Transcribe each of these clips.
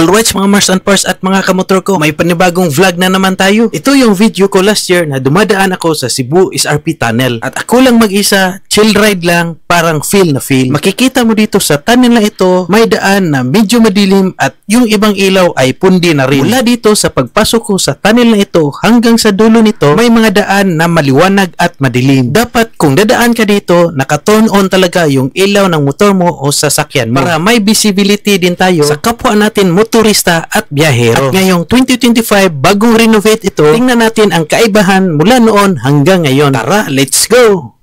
Alright mga Mars and Pars at mga kamotor ko, may panibagong vlog na naman tayo. Ito yung video ko last year na dumadaan ako sa Cebu SRP Tunnel. At ako lang mag-isa, chill ride lang, parang feel na feel. Makikita mo dito sa tunnel na ito, may daan na medyo madilim at yung ibang ilaw ay pundi na rin. Mula dito sa pagpasok ko sa tunnel na ito hanggang sa dulo nito, may mga daan na maliwanag at madilim. Dapat kung dadaan ka dito, naka-turn on talaga yung ilaw ng motor mo o sasakyan mo para may visibility din tayo sa kapwa natin motorista at biyahero. At ngayong 2025, bagong renovate ito, tingnan natin ang kaibahan mula noon hanggang ngayon. Tara, let's go!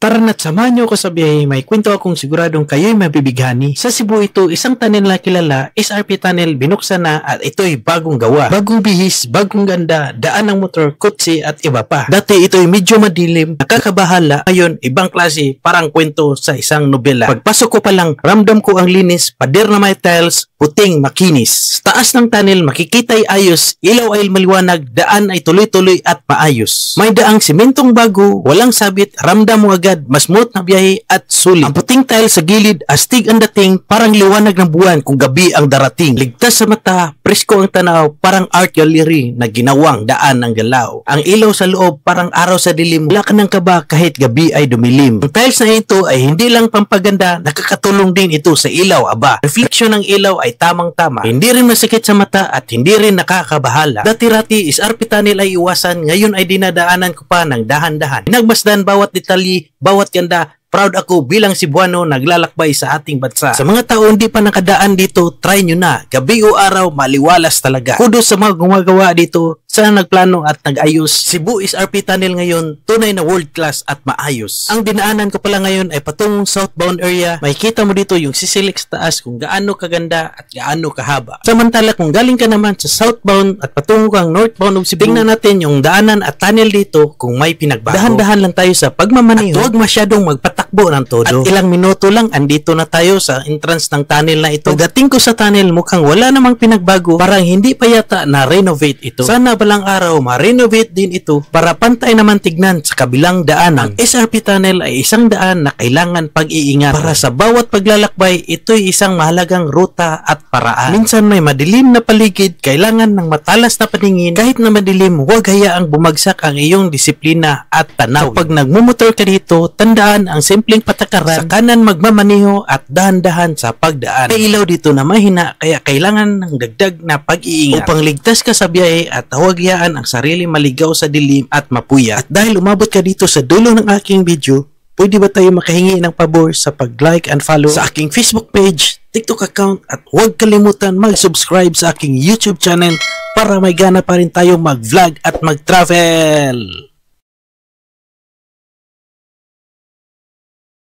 Tara na't samahan niyo ko sa biyahe, may kwento akong siguradong kayo'y mabibighani. Sa Cebu ito, isang tunnel na kilala, SRP Tunnel, binuksan na at ito'y bagong gawa. Bagong bihis, bagong ganda, daan ng motor, kotse at iba pa. Dati ito'y medyo madilim, nakakabahala. Ngayon, ibang klase, parang kwento sa isang nobela. Pagpasok ko pa lang, ramdam ko ang linis, pader na may tiles, puting makinis. Sa taas ng tunnel, makikita'y ayos, ilaw ay maliwanag, daan ay tuloy-tuloy at maayos. May daang simentong bago, walang sabit, ramdam mo agad, mas smooth na biyahe at sulit. Ang puting tile sa gilid, astig ang dating, parang liwanag ng buwan kung gabi ang darating. Ligtas sa mata, presko ang tanaw, parang art gallery na ginawang daan ng galaw. Ang ilaw sa loob, parang araw sa dilim, wala ka ng kaba kahit gabi ay dumilim. Ang tiles na ito ay hindi lang pampaganda, nakakatulong din ito sa ilaw, aba. Reflection ng ilaw ay tamang-tama. Hindi rin masakit sa mata at hindi rin nakakabahala. Dati-rati, SRP Tunnel ay iwasan, ngayon ay dinadaanan ko pa ng dahan-dahan. Pinagmasdan bawat detalye, bawat ganda. Proud ako bilang Cebuano naglalakbay sa ating bansa. Sa mga tao hindi pa nakadaan dito, try nyo na. Gabi o araw, maliwalas talaga. Kudos sa mga gumagawa dito, sa nagplano at nag-ayos. Cebu SRP Tunnel ngayon, tunay na world class at maayos. Ang dinaanan ko pala ngayon ay patungong southbound area. Makikita mo dito yung sisilik sa taas kung gaano kaganda at gaano kahaba. Samantala kung galing ka naman sa southbound at patungo kang northbound of Cebu, tingnan natin yung daanan at tunnel dito kung may pinagbago. Dahan-dahan lang tayo sa pagmamaneho at huwag masyadong magpatakbo ng todo. At ilang minuto lang andito na tayo sa entrance ng tunnel na ito. Pagdating ko sa tunnel mukhang wala namang pinagbago, parang hindi pa yata na-renovate ito. Sana balang araw ma-renovate din ito para pantay naman tignan sa kabilang daanan. Ang SRP Tunnel ay isang daan na kailangan pag-iingat. Para sa bawat paglalakbay, ito'y isang mahalagang ruta at paraan. Minsan may madilim na paligid, kailangan ng matalas na paningin. Kahit na madilim, huwag hayaang bumagsak ang iyong disiplina at tanaw. Kapag nagmumotor ka dito, tandaan ang simpleng patakaran, sa kanan magmamaniho at dahan-dahan sa pagdaan. May ilaw dito na mahina, kaya kailangan ng dagdag na pag-iingat upang ligtas ka sa biyahe at huwag hiyaan ang sarili maligaw sa dilim at mapuyat. At dahil umabot ka dito sa dulo ng aking video, pwede ba tayo makahingi ng pabor sa pag-like and follow sa aking Facebook page, TikTok account at huwag kalimutan mag-subscribe sa aking YouTube channel para may gana pa rin tayo mag-vlog at mag-travel.